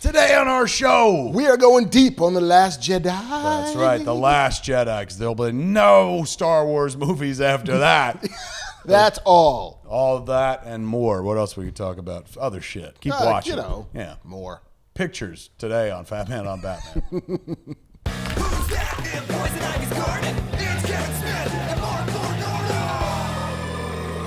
Today on our show, we are going deep on The Last Jedi. That's right, The Last Jedi, because there'll be no Star Wars movies after that. That's all. All of that and more. What else we could talk about? Other shit. Keep watching. Yeah, more. Pictures today on Fat Man on Batman. Who's that in Poison Ivy's garden? It's Kevin Smith and Marc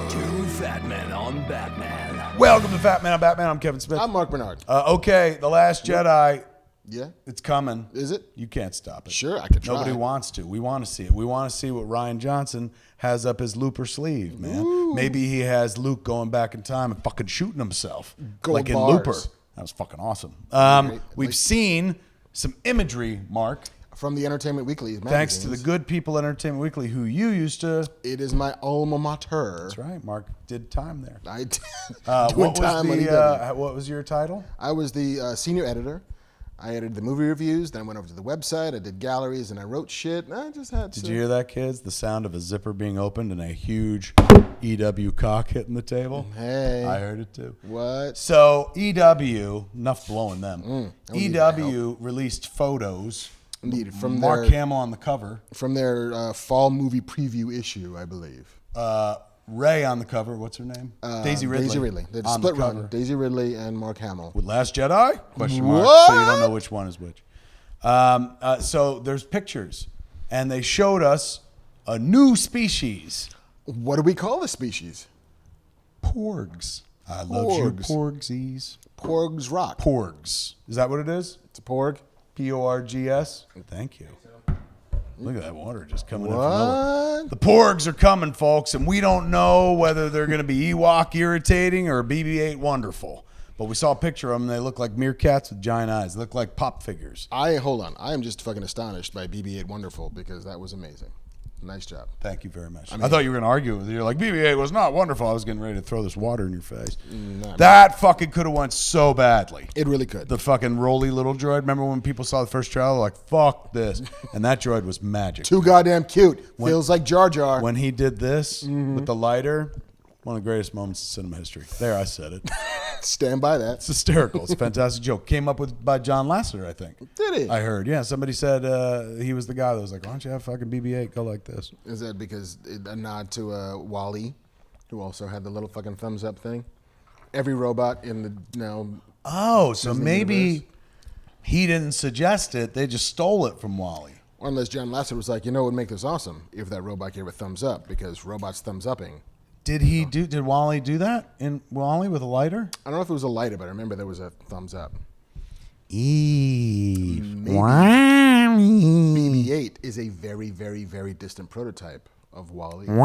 and Two Fat Men on Batman. Welcome to Fat Man on Batman. I'm Kevin Smith. I'm Marc Bernardin. Okay, The Last Jedi. Yeah? It's coming. Is it? You can't stop it. Sure, I could try. Nobody wants to. We want to see it. We want to see what Rian Johnson has up his looper sleeve, man. Ooh. Maybe he has Luke going back in time and fucking shooting himself. Gold like in bars. Looper. That was fucking awesome. We've seen some imagery, Mark. From the Entertainment Weekly magazines. Thanks to the good people at Entertainment Weekly who you used to. It is my alma mater. That's right. Mark did time there. I did. What was your title? I was the senior editor. I edited the movie reviews, then I went over to the website, I did galleries, and I wrote shit. I just had to... Did you hear that, kids? The sound of a zipper being opened and a huge EW cock hitting the table? Hey. I heard it too. What? So EW, enough blowing them. EW released photos. Indeed, from Mark Hamill on the cover. From their fall movie preview issue, I believe. Ray on the cover. What's her name? Daisy Ridley. Daisy Ridley. They did a split run. Daisy Ridley and Mark Hamill. With Last Jedi? Question mark. What? So you don't know which one is which. So there's pictures, and they showed us a new species. What do we call the species? Porgs. I love you, Porgs. porgsies. Porgs rock. Porgs. Is that what it is? It's a porg. Porgs. Thank you. Look at that water just coming in from What? nowhere. The porgs are coming, folks, and we don't know whether they're going to be Ewok irritating or BB-8 wonderful. But we saw a picture of them. They look like meerkats with giant eyes. They look like pop figures. Hold on. I am just fucking astonished by BB-8 Wonderful because that was amazing. Nice job. Thank you very much. I thought you were going to argue with you. You're like, BB-8 was not wonderful. I was getting ready to throw this water in your face. That fucking could have went so badly. It really could. The fucking roly little droid. Remember when people saw the first trailer? Like, fuck this. And that droid was magic. Too goddamn cute. Feels like Jar Jar. When he did this with the lighter, one of the greatest moments in cinema history. There, I said it. Stand by that. It's hysterical. It's a fantastic joke. Came up with by John Lasseter, I think. Did he? I heard. Yeah, somebody said he was the guy that was like, why don't you have fucking BB-8 go like this? Is that because a nod to Wally, who also had the little fucking thumbs up thing? Every robot in the Oh, so Disney maybe universe. he didn't suggest it. They just stole it from Wally. Or unless John Lasseter was like, what would make this awesome if that robot gave a thumbs up because robots thumbs upping. Did Wally do that in Wally with a lighter? I don't know if it was a lighter, but I remember there was a thumbs up. Maybe. BB-8 is a very, very, very distant prototype of Wally. All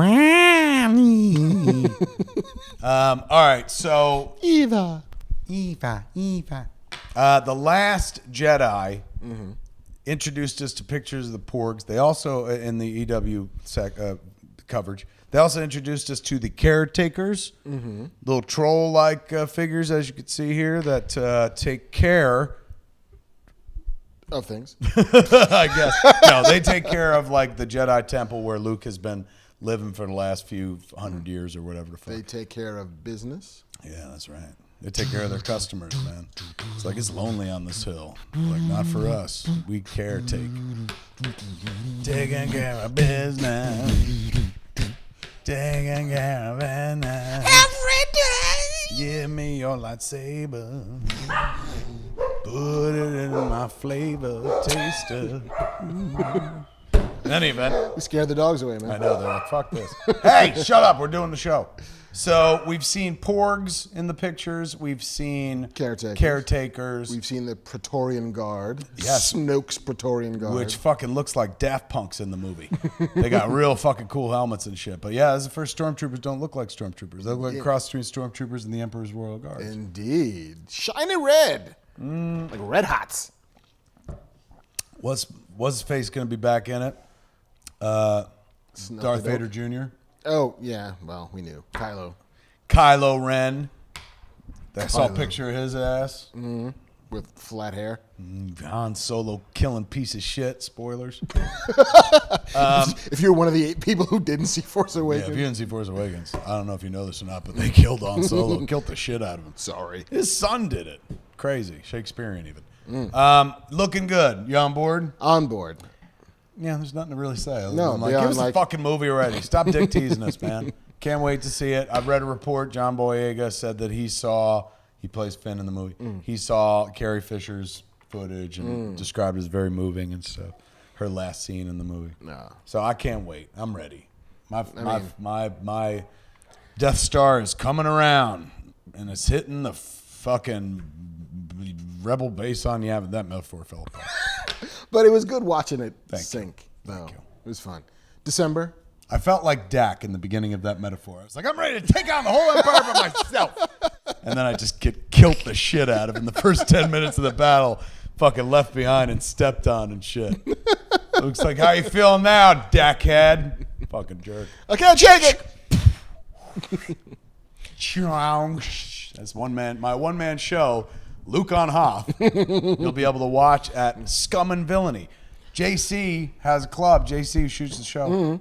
right, so Eva. The Last Jedi introduced us to pictures of the porgs. They also, in the EW coverage, they also introduced us to the caretakers, little troll-like figures, as you can see here, that take care Of things. I guess. No, they take care of like the Jedi Temple where Luke has been living for the last few hundred years or whatever the fuck. They take care of business. Yeah, that's right. They take care of their customers, man. It's like it's lonely on this hill. Like, not for us. We caretake. Taking care of business. Taking care of business. Every day. Give me your lightsaber. Put it in my flavor taster. In any event. We scared the dogs away, man. I know, they're like, fuck this. Hey, shut up, we're doing the show. So we've seen porgs in the pictures. We've seen caretakers. We've seen the Praetorian Guard. Yes. Snoke's Praetorian Guard. Which fucking looks like Daft Punk's in the movie. They got real fucking cool helmets and shit. But yeah, as the first stormtroopers don't look like stormtroopers. They look like a cross between stormtroopers and the Emperor's Royal Guards. Indeed. Shiny red. Like red hots. Was his face going to be back in it? Darth Vader Jr.? Oh, yeah. Well, we knew. Kylo Ren. I saw a picture of his ass. With flat hair. Han Solo killing piece of shit. Spoilers. If you're one of the 8 people who didn't see Force Awakens. Yeah, if you didn't see Force Awakens, I don't know if you know this or not, but they killed Han Solo. Killed the shit out of him. Sorry. His son did it. crazy, Shakespearean even. Looking good. You on board? On board. Yeah, there's nothing to really say. Other No, than, like, beyond, give us the like- fucking movie already. Stop dick teasing us, man. Can't wait to see it. I've read a report. John Boyega said that he plays Finn in the movie. He saw Carrie Fisher's footage and described it as very moving and stuff. Her last scene in the movie. No. So I can't wait. I'm ready. My Death Star is coming around and it's hitting the fucking rebel base on you. That metaphor fell apart. But it was good watching it Thank sink. you. Thank No, you. It was fun. December. I felt like Dak in the beginning of that metaphor. I was like, I'm ready to take on the whole empire for myself. And then I just get killed the shit out of in the first 10 minutes of the battle. Fucking left behind and stepped on and shit. Looks like, how you feeling now, Dakhead? Fucking jerk. I can't shake it. That's my one-man show, Luke on Hoth. You'll be able to watch at Scum and Villainy. JC has a club. JC shoots the show.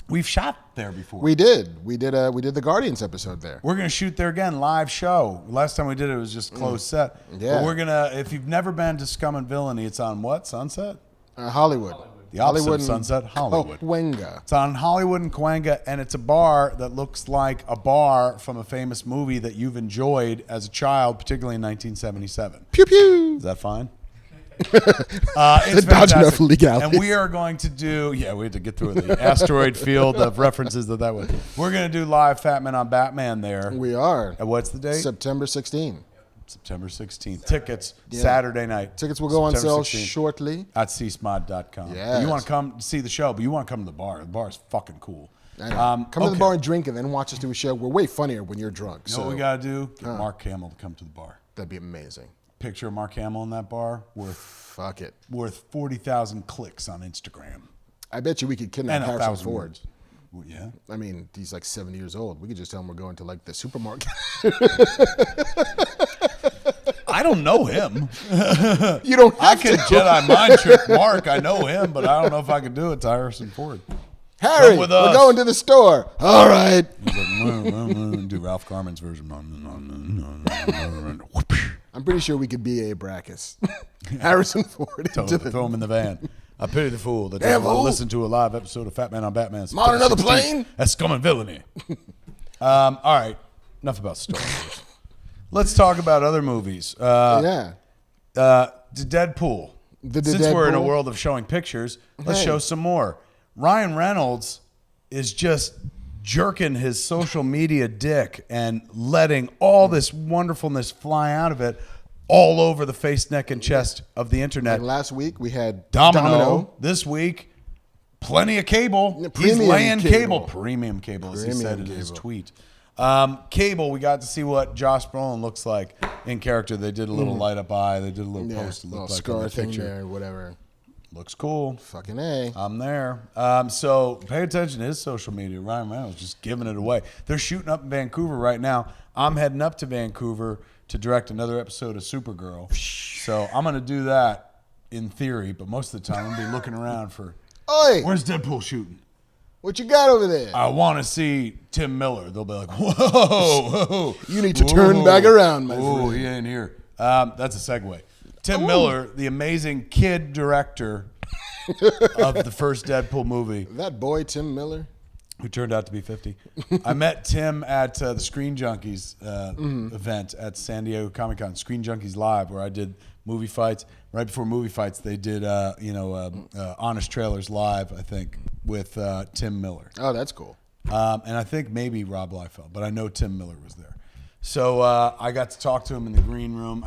We've shot there before. We did. We did the Guardians episode there. We're going to shoot there again, live show. Last time we did it was just closed set. Yeah. But we're going to, if you've never been to Scum and Villainy, it's on what? Sunset? Hollywood. The opposite Hollywood of Sunset, Hollywood. Cahuenga. It's on Hollywood and Cahuenga, and it's a bar that looks like a bar from a famous movie that you've enjoyed as a child, particularly in 1977. Pew pew. Is that fine? It's Dodge fantastic. enough legalities. And we are going to do, we had to get through the asteroid field of references that way. We're going to do live Fat Man on Batman there. We are. And what's the date? September 16th. September 16th. Tickets, Saturday night. Tickets will go on September sale 16th shortly. at csmod.com. Yes. You want to come see the show, but you want to come to the bar. The bar is fucking cool. I know. Come to the bar and drink and then watch us do a show. We're way funnier when you're drunk. You know what we got to do? Get Mark Hamill to come to the bar. That'd be amazing. Picture of Mark Hamill in that bar Fuck it. worth 40,000 clicks on Instagram. I bet you we could kidnap And Harrison 1,000 Ford. words. Well, yeah. I mean, he's like 70 years old. We could just tell him we're going to like the supermarket. I don't know him. You don't I have can to. Jedi mind trick Mark. I know him, but I don't know if I can do it to Harrison Ford. Harry, Come with we're us. going to the store. All right. He's like, do Ralph Garman's version. I'm pretty sure we could be a Brachus. Harrison Ford. Throw him in the van. I pity the fool that Damn doesn't want to fool. listen to a live episode of Fat Man on Batman. I'm on another plane. That's Scum and Villainy. All right. Enough about Star Wars. Let's talk about other movies. Yeah. Deadpool. Since we're in a Deadpool? world of showing pictures, let's Hey. show some more. Ryan Reynolds is just jerking his social media dick and letting all this wonderfulness fly out of it all over the face, neck, and chest of the internet. And last week we had Domino. This week, plenty of cable. He's Premium laying cable. Premium cable, as he Premium said in his cable. tweet. Cable, we got to see what Josh Brolin looks like in character. They did a little light up eye. They did a little Yeah, post to little look like scar in the thing picture. there, whatever. Looks cool. Fucking A. I'm there. So pay attention to his social media. Ryan Reynolds just giving it away. They're shooting up in Vancouver right now. I'm heading up to Vancouver to direct another episode of Supergirl. So I'm going to do that in theory, but most of the time I'm going to be looking around for, Oi, where's Deadpool shooting? what you got over there? I want to see Tim Miller. They'll be like, whoa. You need to turn back around, my Oh, friend. he ain't here. That's a segue. Tim Miller, the amazing kid director of the first Deadpool movie, That boy, Tim Miller. who turned out to be 50. I met Tim at the Screen Junkies event at San Diego Comic-Con, Screen Junkies Live, where I did movie fights. Right before movie fights, they did, Honest Trailers Live, I think, with Tim Miller. Oh, that's cool. And I think maybe Rob Liefeld, but I know Tim Miller was there. So I got to talk to him in the green room,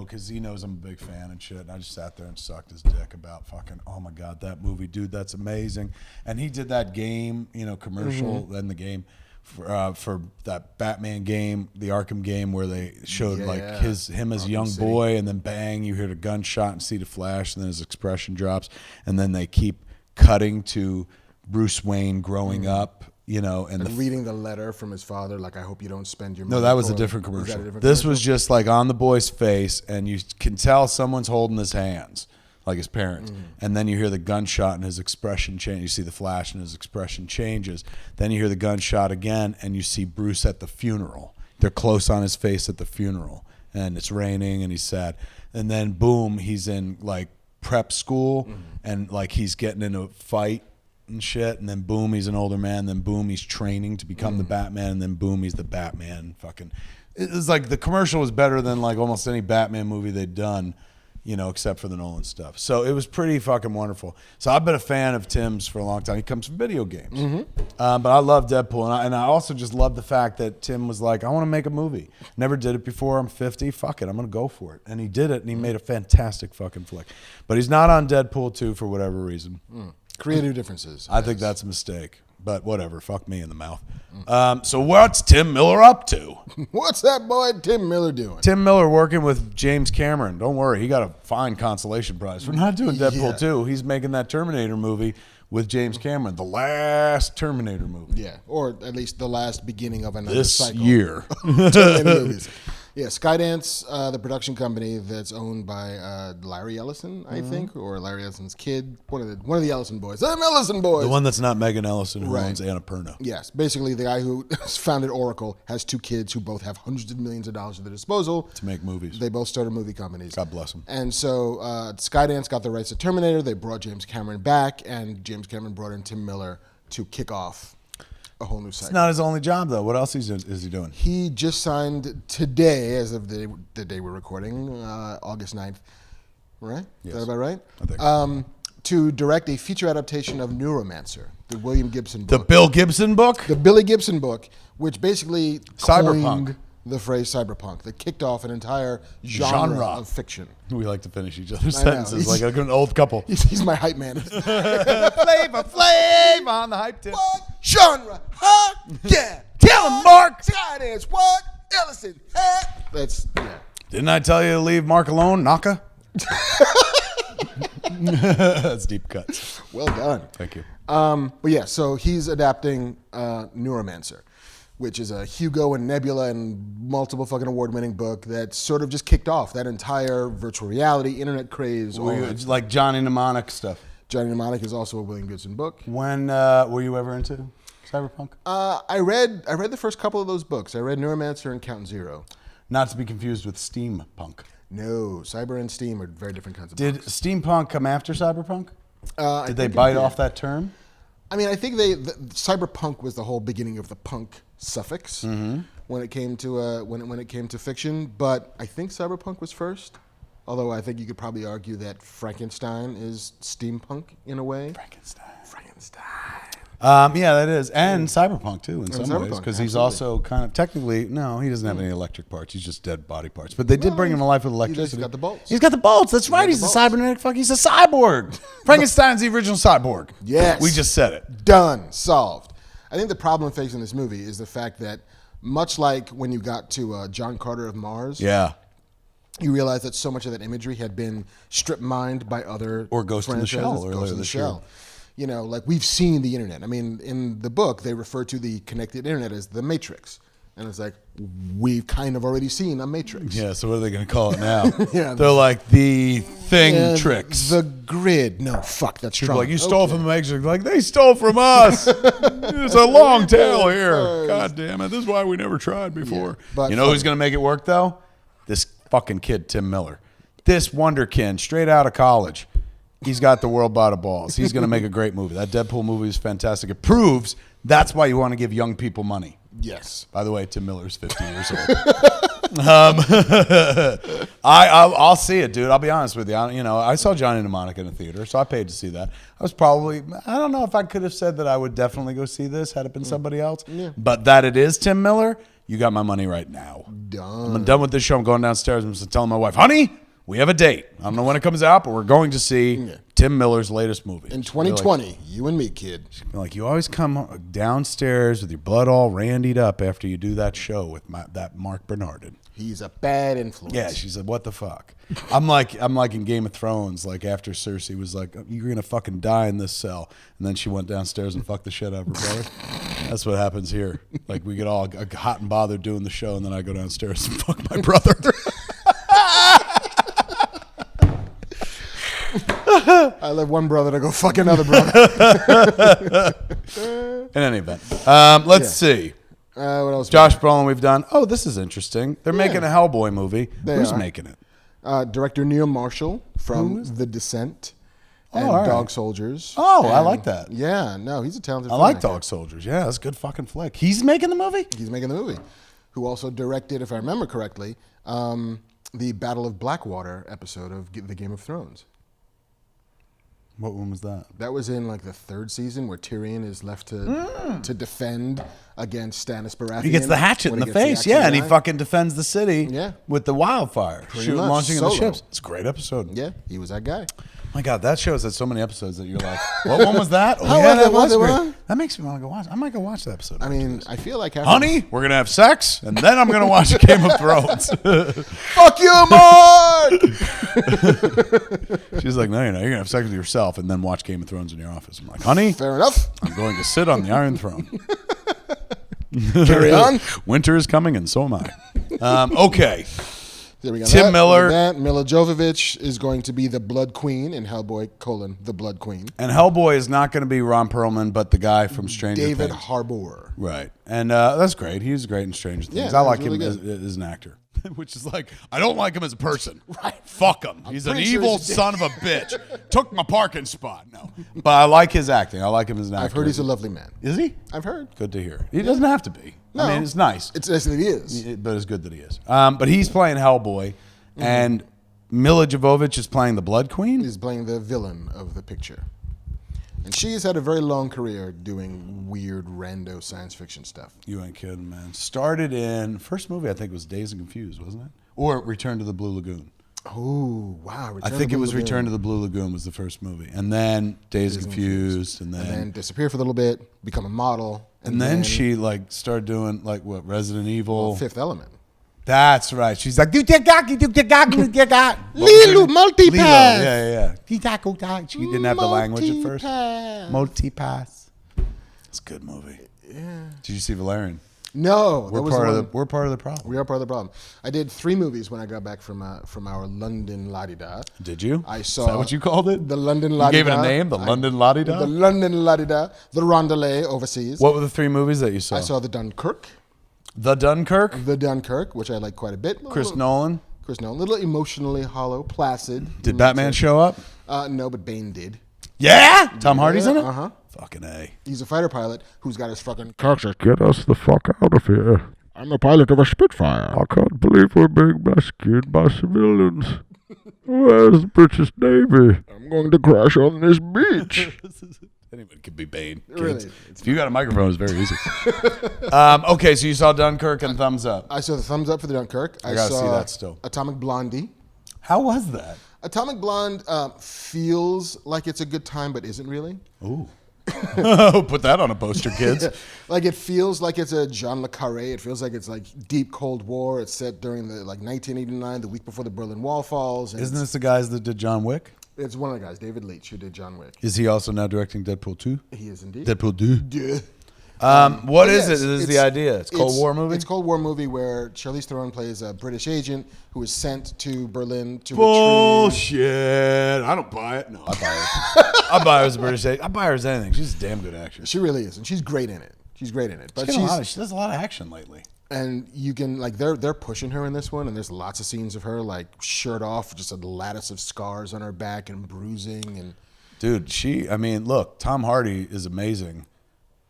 because he knows I'm a big fan and shit. And I just sat there and sucked his dick about fucking, oh my God, that movie, dude, that's amazing. And he did that game, commercial and the game for that Batman game, the Arkham game, where they showed like him as a young City. boy, and then bang, you hear the gunshot and see the flash, and then his expression drops, and then they keep cutting to Bruce Wayne growing up. And Reading the letter from his father, like, I hope you don't spend your money. no, that was a for-" different Was that commercial. a different This commercial? was just like on the boy's face, and you can tell someone's holding his hands, like his parents. And then you hear the gunshot, and his expression change. You see the flash, and his expression changes. Then you hear the gunshot again, and you see Bruce at the funeral. They're close on his face at the funeral, and it's raining and he's sad. And then boom, he's in like prep school and like he's getting into a fight and shit. And then boom, he's an older man. Then boom, he's training to become the Batman. And then boom, he's the Batman. Fucking, it was like the commercial was better than like almost any Batman movie they'd done, you know, except for the Nolan stuff. So it was pretty fucking wonderful. So I've been a fan of Tim's for a long time. He comes from video games. But I love Deadpool. And I also just love the fact that Tim was like, I want to make a movie. Never did it before. I'm 50. Fuck it. I'm going to go for it. And he did it, and he made a fantastic fucking flick. But he's not on Deadpool 2 for whatever reason. Creative differences. I think that's a mistake. But whatever. Fuck me in the mouth. So what's Tim Miller up to? What's that boy Tim Miller doing? Tim Miller working with James Cameron. Don't worry, he got a fine consolation prize for not doing Deadpool 2. He's making that Terminator movie with James Cameron, the last Terminator movie. Yeah, or at least the last beginning of another This cycle. year. Terminator movies. Yeah, Skydance, the production company that's owned by Larry Ellison, I think, or Larry Ellison's kid, one of the Ellison boys. I'm Ellison boys. The one that's not Megan Ellison who Right. owns Annapurna. Yes, basically the guy who founded Oracle has two kids who both have hundreds of millions of dollars at their disposal To make movies. They both started movie companies. God bless them. And so Skydance got the rights to Terminator. They brought James Cameron back, and James Cameron brought in Tim Miller to kick off a whole new cycle. It's not his only job, though. What else is he doing? He just signed today, as of the day we're recording, August 9th. Right? Yes. Is that about right? I think. To direct a feature adaptation of Neuromancer, the William Gibson The book. Bill Gibson book? The Billy Gibson book, which basically Cyberpunk. coined the phrase cyberpunk, that kicked off an entire genre of fiction. We like to finish each other's I know. sentences like an old couple. He's my hype man. Flavor on the hype tip. What genre? Huh? Yeah. Tell him, Mark. Skydance. What? Ellison. Huh? That's, yeah. Didn't I tell you to leave Mark alone, Naka? That's deep cuts. Well done. Thank you. But yeah, so he's adapting Neuromancer, which is a Hugo and Nebula and multiple fucking award-winning book that sort of just kicked off that entire virtual reality, internet craze. It's like Johnny Mnemonic stuff. Johnny Mnemonic is also a William Gibson book. When were you ever into cyberpunk? I read the first couple of those books. I read Neuromancer and Count Zero. Not to be confused with steampunk. No, Cyber and Steam are very different kinds of Did books. steampunk come after cyberpunk? I Did they think it bite did. off that term? I mean, I think cyberpunk was the whole beginning of the punk suffix when it came to when it came to fiction. But I think cyberpunk was first. Although I think you could probably argue that Frankenstein is steampunk in a way. Frankenstein. Yeah, that is. And cyberpunk, too, in some ways. cyberpunk, Because he's absolutely. also kind of, technically, no, he doesn't have any electric parts. He's just dead body parts. But they did bring him to life with electricity. He's got the bolts. He's got the bolts. That's right. He's a bolts. cybernetic fuck. He's a cyborg. Frankenstein's the original cyborg. Yes. We just said it. Done. Solved. I think the problem facing this movie is the fact that, much like when you got to John Carter of Mars, Yeah. you realize that so much of that imagery had been strip mined by other Or Ghost in the Shell franchises. earlier Ghost in the this year. Shell. You know, like we've seen the internet. I mean, in the book, they refer to the connected internet as the Matrix. And it's like, we've kind of already seen a Matrix. Yeah, so what are they going to call it now? Yeah. They're like the thing And tricks. The grid. No, fuck, that's People strong. are like, you stole Okay. from the Matrix. Like, they stole from us. There's a long tail here. First. God damn it. This is why we never tried before. but You know who's going to make it work, though? This fucking kid, Tim Miller. This wonderkin, straight out of college. He's got the world by the balls. He's going to make a great movie. That Deadpool movie is fantastic. It proves that's why you want to give young people money. Yes. By the way, Tim Miller's 50 years old. I'll see it, dude. I'll be honest with you. I saw Johnny Mnemonic in a theater, so I paid to see that. I don't know if I could have said that I would definitely go see this had it been somebody else. Yeah. But that it is Tim Miller, you got my money right now. Done. I'm done with this show. I'm going downstairs. I'm just telling my wife, honey, we have a date. I don't know when it comes out, but we're going to see Tim Miller's latest movie. In 2020, you and me, kid. Like, you always come downstairs with your blood all randied up after you do that show with that Marc Bernardin. He's a bad influence. Yeah, she said, what the fuck? I'm like in Game of Thrones, like after Cersei was like, you're gonna fucking die in this cell. And then she went downstairs and fucked the shit out of her brother. That's what happens here. Like, we get all hot and bothered doing the show, and then I go downstairs and fuck my brother. I left one brother to go fuck another brother. In any event, let's see. What else? Josh Brolin, we've done. Oh, this is interesting. They're making a Hellboy movie. Who's are. making it? Director Neil Marshall from The Descent and all right. Dog Soldiers. Oh, I And- like that. Yeah, no, he's a talented I like filmmaker. Dog Soldiers. Yeah, that's a good fucking flick. He's making the movie? He's making the movie. Who also directed, if I remember correctly, the Battle of Blackwater episode of the Game of Thrones. What one was that? That was in like the third season where Tyrion is left to defend against Stannis Baratheon. He gets the hatchet in when the he gets face, axe yeah, in and the he eye. fucking defends the city Yeah. with the wildfire, much. launching in the Solo. ships. It's a great episode. Yeah, he was that guy. My God, that show has so many episodes that you're like, what one was that? Oh, How yeah, was that it? was Was it great. one? That makes me want to go watch. I might go watch that episode. I mean, I feel like after honey, we're gonna have sex, and then I'm gonna watch Game of Thrones. fuck you, Mark! She's like, no, you're not. You're gonna have sex with yourself, and then watch Game of Thrones in your office. I'm like, honey, Fair enough. I'm going to sit on the Iron Throne. Carry on. Winter is coming, and so am I. Okay. There we go. Tim Miller. Mila Jovovich is going to be the Blood Queen in Hellboy: The Blood Queen. And Hellboy is not going to be Ron Perlman, but the guy from Stranger David Things. Harbour. Right. And that's great. He was great in Stranger Things. Yeah, I he like was him really as an actor. Which is like, I don't like him as a person. Right. Fuck him. He's an pretty sure evil he's a dick. son of a bitch. Took my parking spot. No. But I like his acting. I like him as an actor. I've heard he's a lovely man. Is he? I've heard. Good to hear. He doesn't have to be. No. I mean, it's nice. It's nice that he is. But it's good that he is. But he's playing Hellboy. And Mila Jovovich is playing the Blood Queen. He's playing the villain of the picture. And she's had a very long career doing weird, rando science fiction stuff. You ain't kidding, man. Started in, first movie I think was Dazed and Confused, wasn't it? Or Return to the Blue Lagoon. Oh, wow. I think it was Return to the Blue Lagoon was the first movie. And then Dazed and Confused. And And then then disappear for a little bit, become a model. and then she like started doing like what, Resident Evil. Fifth Element. That's right. She's like, Lilu multipass. Yeah. She didn't have the language at first. Multipass. It's a good movie. Yeah. Did you see Valerian? No. We're part of the problem. We are part of the problem. I did 3 movies when I got back from our London La-di-da. Did you? I saw. Is that what you called it? The London You La-di-da. gave it a name? The London La-di-da? The London La-di-da. The Rondelay overseas. What were the 3 movies that you saw? I saw the Dunkirk. The Dunkirk? The Dunkirk, which I like quite a bit. Chris Nolan? Chris Nolan. A little emotionally hollow, placid. Did Batman show up? No, but Bane did. Yeah? Tom Hardy's in it? Uh-huh. Fucking A. He's a fighter pilot who's got his fucking... Get us the fuck out of here. I'm the pilot of a Spitfire. I can't believe we're being rescued by civilians. Where's the British Navy? I'm going to crash on this beach. Anyone can be Bane. Kids. Really? If you got a microphone, it's very easy. Okay, so you saw Dunkirk and thumbs up. I saw the thumbs up for the Dunkirk. I gotta saw see that still. Atomic Blondie. How was that? Atomic Blonde feels like it's a good time, but isn't really. Ooh. Put that on a poster, kids. Like it feels like it's a John le Carré. It feels like it's like deep Cold War. It's set during the 1989, the week before the Berlin Wall falls. And Isn't this the guys that did John Wick? It's one of the guys, David Leitch, who did John Wick. Is he also now directing Deadpool 2? He is indeed. Deadpool 2? Duh. What But is yes, it? This is the idea. It's Cold War movie? It's a Cold War movie where Charlize Theron plays a British agent who is sent to Berlin to retrieve. Bullshit. I don't buy it. No, I buy her. I buy her as a British agent. I buy her as anything. She's a damn good actress. She really is, and she's great in it. She's great in it. But She does a lot of action lately. and you can like they're pushing her in this one, and there's lots of scenes of her like shirt off, just a lattice of scars on her back and bruising and. Dude, look, Tom Hardy is amazing,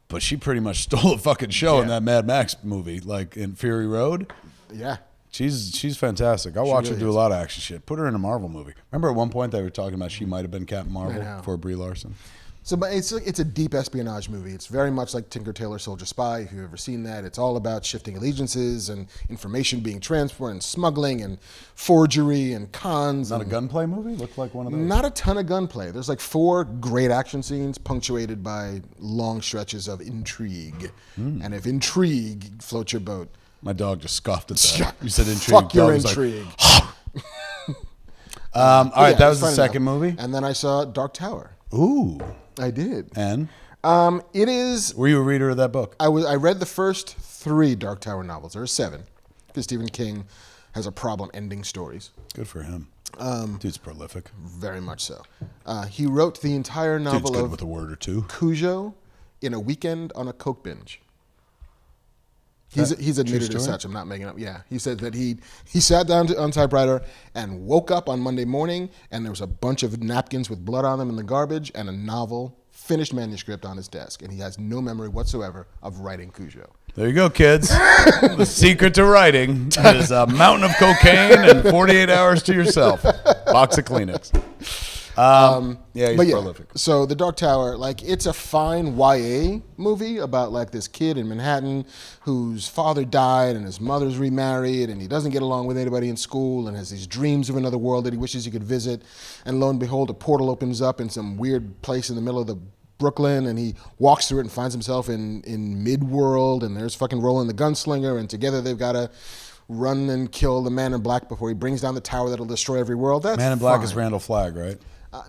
but she pretty much stole a fucking show in that Mad Max movie, like in Fury Road. Yeah. She's fantastic. I'll watch her really do is. a lot of action shit. Put her in a Marvel movie. Remember at one point they were talking about she might have been Captain Marvel know. for Brie Larson? So, but it's a deep espionage movie. It's very much like Tinker Tailor Soldier Spy, if you've ever seen that. It's all about shifting allegiances and information being transferred and smuggling and forgery and cons. Not a and gunplay movie? Looked like one of those. Not a ton of gunplay. There's like 4 great action scenes punctuated by long stretches of intrigue. And if intrigue floats your boat, My dog just scoffed at that. You said intrigue. fuck your Dog was like, intrigue. all right, Yeah, that it was the fun second enough. movie. And then I saw Dark Tower. Ooh. I did. And It is. were you a reader of that book? I read the first 3 Dark Tower novels. There are 7, because Stephen King has a problem ending stories. Good for him. Dude's prolific. Very much so. He wrote the entire Dude's novel good of with a word or two. Cujo in a weekend on a Coke binge. He's admitted as such. I'm not making up. Yeah, he said that he sat down on typewriter and woke up on Monday morning, and there was a bunch of napkins with blood on them in the garbage, and a finished manuscript on his desk, and he has no memory whatsoever of writing Cujo. There you go, kids. The secret to writing is a mountain of cocaine and 48 hours to yourself. Box of Kleenex. Yeah, he's prolific. So The Dark Tower, like, it's a fine YA movie about like this kid in Manhattan whose father died and his mother's remarried and he doesn't get along with anybody in school and has these dreams of another world that he wishes he could visit. And lo and behold, a portal opens up in some weird place in the middle of the Brooklyn, and he walks through it and finds himself in mid-world, and there's fucking Roland the Gunslinger, and together they've got to run and kill the Man in Black before he brings down the tower that'll destroy every world. That's Man in Black fine. is Randall Flagg, right?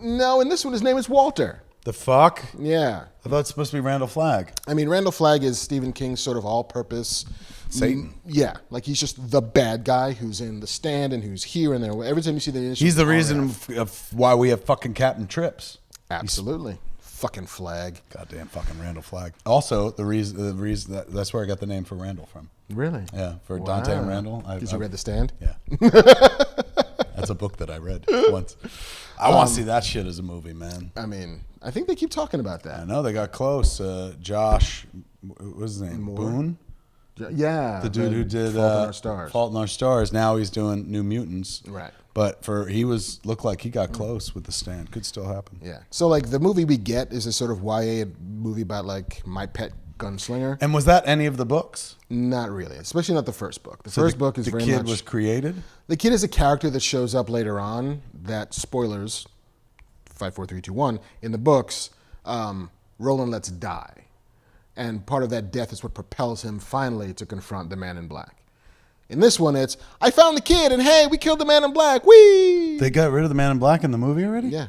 No, in this one his name is Walter. The fuck? Yeah. I thought it's supposed to be Randall Flagg. I mean, Randall Flagg is Stephen King's sort of all-purpose Satan. Yeah, like he's just the bad guy who's in The Stand and who's here and there. Every time you see the initials, He's the reason of why we have fucking Captain Trips. Absolutely. Fucking Flagg. Goddamn fucking Randall Flagg. Also, the reason that's where I got the name for Randall from. Really? Yeah, for Dante and Randall. Because you read The Stand? Yeah. That's a book that I read once. I want to see that shit as a movie, man. I mean, I think they keep talking about that. I know they got close. Josh, what was his name? Boone? Yeah. The dude who did Fault in Our Stars. Fault in Our Stars. Now he's doing New Mutants. Right. But looked like he got close with The Stand. Could still happen. Yeah. So like the movie we get is a sort of YA movie about like my pet gunslinger. And was that any of the books? Not really, especially not the first book. The first book is very much. The kid was created? The kid is a character that shows up later on that, spoilers, 5, 4, 3, 2, 1, in the books, Roland lets die. And part of that death is what propels him finally to confront the Man in Black. In this one, it's, I found the kid, and hey, we killed the Man in Black, whee! They got rid of the Man in Black in the movie already? Yeah.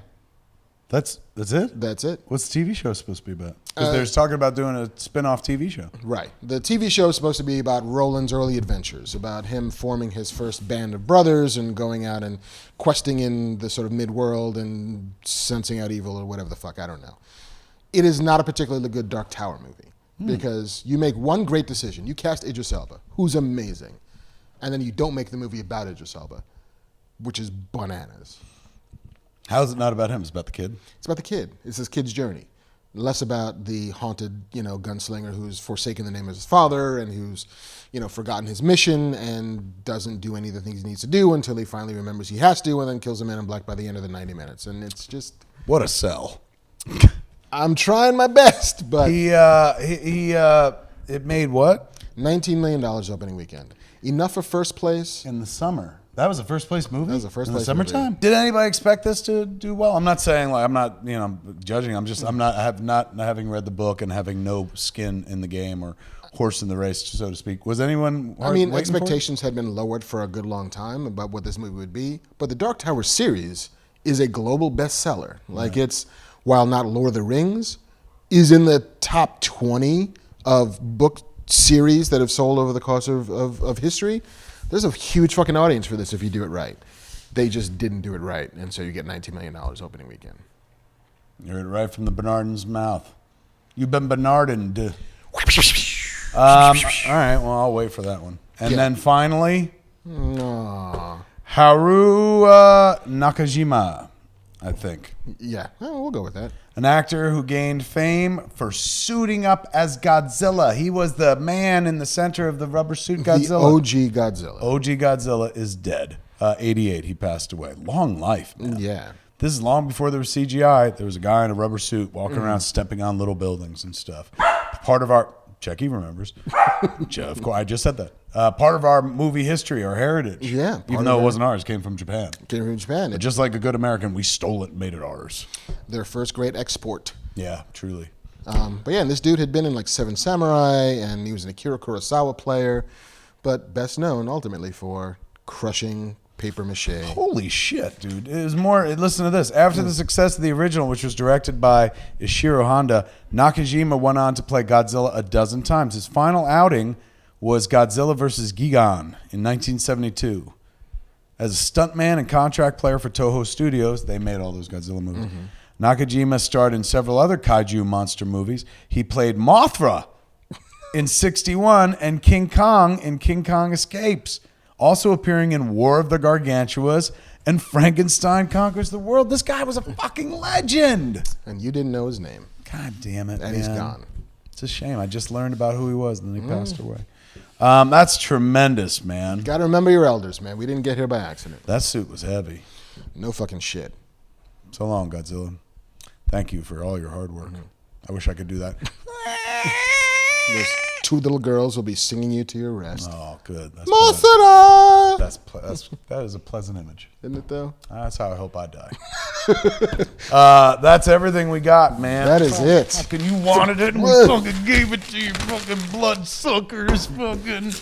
That's it? That's it. What's the TV show supposed to be about? Because they're talking about doing a spin-off TV show. Right. The TV show is supposed to be about Roland's early adventures, about him forming his first band of brothers and going out and questing in the sort of mid-world and sensing out evil or whatever the fuck, I don't know. It is not a particularly good Dark Tower movie because you make one great decision. You cast Idris Elba, who's amazing, and then you don't make the movie about Idris Elba, which is bananas. How is it not about him? It's about the kid? It's about the kid. It's his kid's journey. Less about the haunted, gunslinger who's forsaken the name of his father and who's, forgotten his mission and doesn't do any of the things he needs to do until he finally remembers he has to and then kills the Man in Black by the end of the 90 minutes. And it's just... What a sell. I'm trying my best, but... It made what? $19 million opening weekend. Enough for first place. In the summer. That was a first place movie? That was a first in place the summertime? movie. Did anybody expect this to do well? I'm not saying I'm not judging. I'm not having read the book and having no skin in the game or horse in the race, so to speak. Was anyone expectations had been lowered for a good long time about what this movie would be, but the Dark Tower series is a global bestseller. Like it's, while not Lord of the Rings, is in the top 20 of book series that have sold over the course of history. There's a huge fucking audience for this if you do it right. They just didn't do it right, and so you get $19 million opening weekend. You heard it right from the Bernardin's mouth. You've been Bernardined. All right, well, I'll wait for that one. And then finally, Haru Nakajima, I think. Yeah, we'll go with that. An actor who gained fame for suiting up as Godzilla. He was the man in the center of the rubber suit Godzilla. The OG Godzilla. OG Godzilla is dead. 88, he passed away. Long life, man. Yeah. This is long before there was CGI. There was a guy in a rubber suit walking around stepping on little buildings and stuff. Part of our... Checky remembers. Of course, I just said that. Part of our movie history, our heritage. Yeah. Even though it wasn't ours, it came from Japan. Came from Japan. But just like a good American, we stole it and made it ours. Their first great export. Yeah, truly. But yeah, and this dude had been in like Seven Samurai, and he was an Akira Kurosawa player, but best known ultimately for crushing paper mache. Holy shit, dude. It was more, listen to this. After the success of the original, which was directed by Ishiro Honda, Nakajima went on to play Godzilla a dozen times. His final outing was Godzilla vs. Gigan in 1972. As a stuntman and contract player for Toho Studios, they made all those Godzilla movies. Nakajima starred in several other kaiju monster movies. He played Mothra in 61 and King Kong in King Kong Escapes. Also appearing in War of the Gargantuas and Frankenstein Conquers the World. This guy was a fucking legend. And you didn't know his name. God damn it, And man. he's gone. It's a shame. I just learned about who he was and then he passed away. That's tremendous, man. Got to remember your elders, man. We didn't get here by accident. That suit was heavy. No fucking shit. So long, Godzilla. Thank you for all your hard work. I wish I could do that. Those two little girls will be singing you to your rest. Oh, good. That's Masada! that is a pleasant image. Isn't it, though? That's how I hope I die. That's everything we got, man. That is it. Fucking you wanted it and we fucking gave it to you, fucking bloodsuckers, fucking.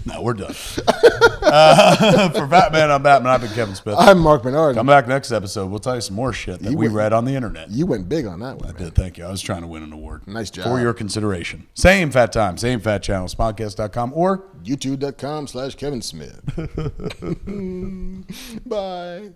No, we're done. For Batman, I'm Batman. I've been Kevin Smith. I'm Marc Bernardin. Come back next episode. We'll tell you some more shit that we read on the internet. You went big on that one, I man. did. Thank you. I was trying to win an award. Nice job. For your consideration. Same fat time, same fat channel, smodcast.com or YouTube.com/Kevin Smith. Bye.